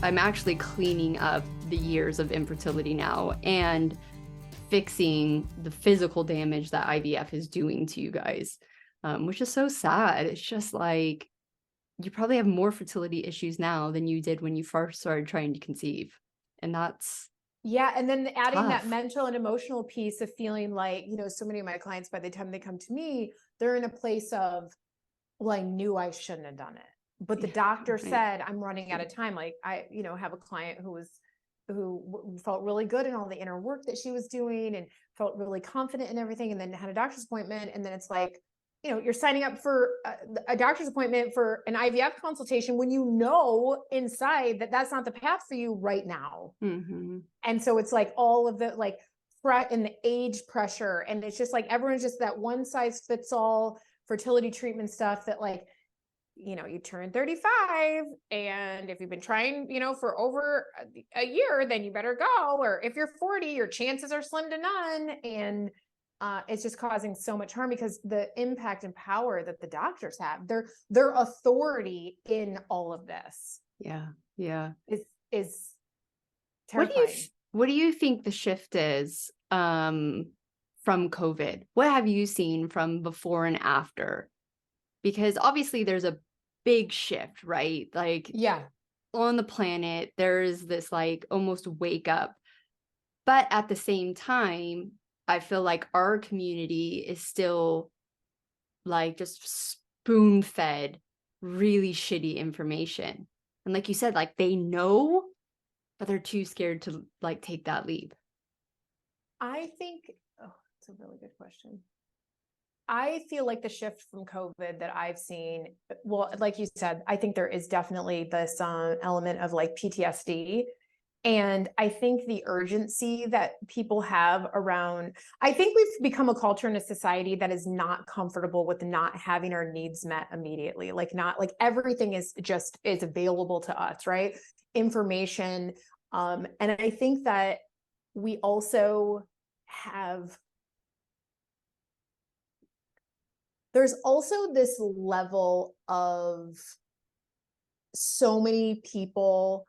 I'm actually cleaning up the years of infertility now and fixing the physical damage that IVF is doing to you guys, which is so sad. It's just like, you probably have more fertility issues now than you did when you first started trying to conceive. And that's and then adding tough. that mental and emotional piece of feeling like, so many of my clients, by the time they come to me, they're in a place of, well, I knew I shouldn't have done it, but the doctor said I'm running out of time. Like I, have a client who felt really good in all the inner work that she was doing and felt really confident in everything, and then had a doctor's appointment, and then it's like, you're signing up for a doctor's appointment for an IVF consultation when inside that that's not the path for you right now. Mm-hmm. And so it's like all of the like threat and the age pressure, and it's just like everyone's just that one size fits all fertility treatment stuff that like, you turn 35, and if you've been trying, for over a year, then you better go. Or if you're 40, your chances are slim to none. And it's just causing so much harm because the impact and power that the doctors have, their authority in all of this. Yeah. Is terrifying. What do you think the shift is from COVID? What have you seen from before and after? Because obviously there's a big shift, right? Like on the planet, there's this like almost wake up. But at the same time, I feel like our community is still like just spoon fed really shitty information. And like you said, like they know, but they're too scared to like take that leap. I think, it's a really good question. I feel like the shift from COVID that I've seen, well, like you said, I think there is definitely this element of like PTSD. And I think the urgency that people have around, I think we've become a culture in a society that is not comfortable with not having our needs met immediately. Like not like everything is available to us, right? Information. And I think that we also there's also this level of so many people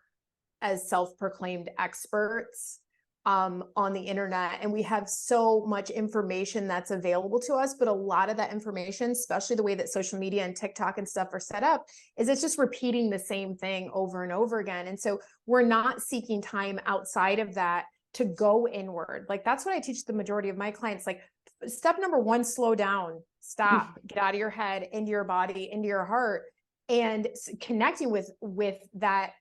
as self-proclaimed experts on the internet, and we have so much information that's available to us, but a lot of that information, especially the way that social media and TikTok and stuff are set up, is it's just repeating the same thing over and over again. And so we're not seeking time outside of that to go inward. Like that's what I teach the majority of my clients. Like step number one, slow down, stop, get out of your head, into your body, into your heart, and connecting with that,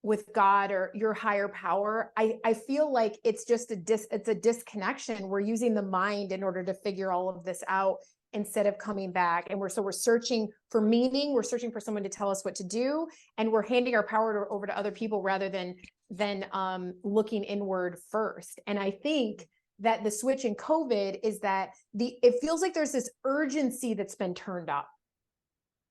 with God or your higher power. I feel like it's just it's a disconnection. We're using the mind in order to figure all of this out instead of coming back. And we're searching for meaning. We're searching for someone to tell us what to do. And we're handing our power over to other people rather than looking inward first. And I think that the switch in COVID is that it feels like there's this urgency that's been turned up.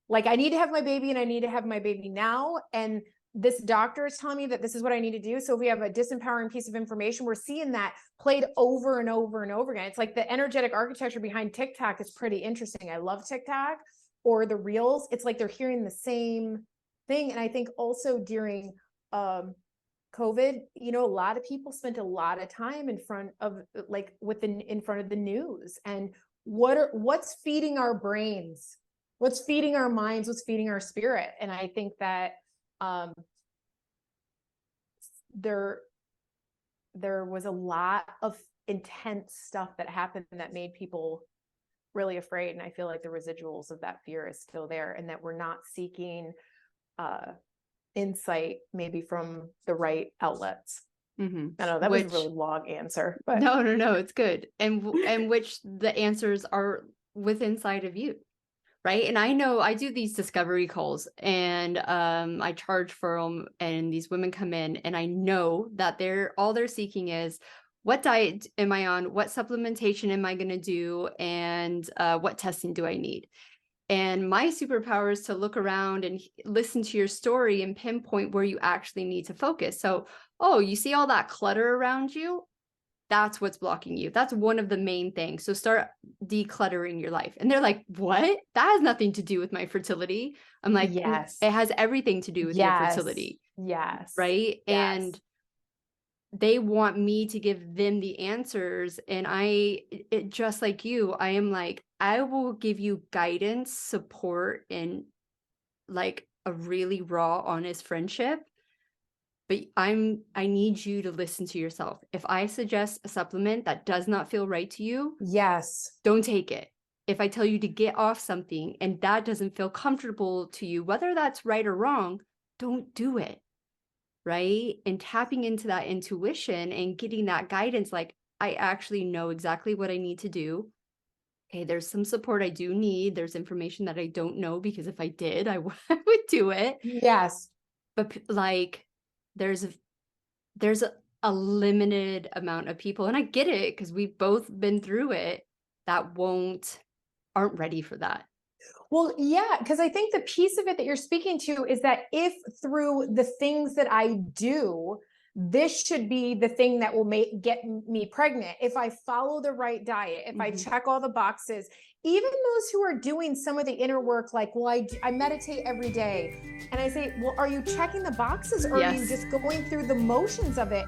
Like I need to have my baby and I need to have my baby now. And this doctor is telling me that this is what I need to do. So if we have a disempowering piece of information, we're seeing that played over and over and over again. It's like the energetic architecture behind TikTok is pretty interesting. I love TikTok or the reels. It's like they're hearing the same thing. And I think also during COVID, a lot of people spent a lot of time in front of in front of the news. And what's feeding our brains? What's feeding our minds? What's feeding our spirit? And I think that there was a lot of intense stuff that happened that made people really afraid. And I feel like the residuals of that fear is still there, and that we're not seeking insight maybe from the right outlets. Mm-hmm. I know that was a really long answer, but no, it's good. And which the answers are within inside of you. Right. And I know I do these discovery calls, and I charge for them, and these women come in, and I know that all they're seeking is, what diet am I on? What supplementation am I going to do? And what testing do I need? And my superpower is to look around and listen to your story and pinpoint where you actually need to focus. So, you see all that clutter around you? That's what's blocking you. That's one of the main things. So start decluttering your life. And they're like, what? That has nothing to do with my fertility. I'm like, yes, it has everything to do with your fertility. Yes. right? Yes. And they want me to give them the answers, and just like you, I am like, I will give you guidance, support, and like a really raw, honest friendship, but I need you to listen to yourself. If I suggest a supplement that does not feel right to you, Yes. don't take it. If I tell you to get off something and that doesn't feel comfortable to you, whether that's right or wrong, don't do it. Right? And tapping into that intuition and getting that guidance, like, I actually know exactly what I need to do. Okay, there's some support I do need. There's information that I don't know, because if I did, I would do it. Yes. But like, there's a there's a limited amount of people, and I get it because we've both been through it, that aren't ready for that. Well, yeah, because I think the piece of it that you're speaking to is that if through the things that I do, this should be the thing that will get me pregnant. If I follow the right diet, if I Mhm. check all the boxes, even those who are doing some of the inner work, like, well, I meditate every day. And I say, well, are you checking the boxes, or are you Yes. just going through the motions of it?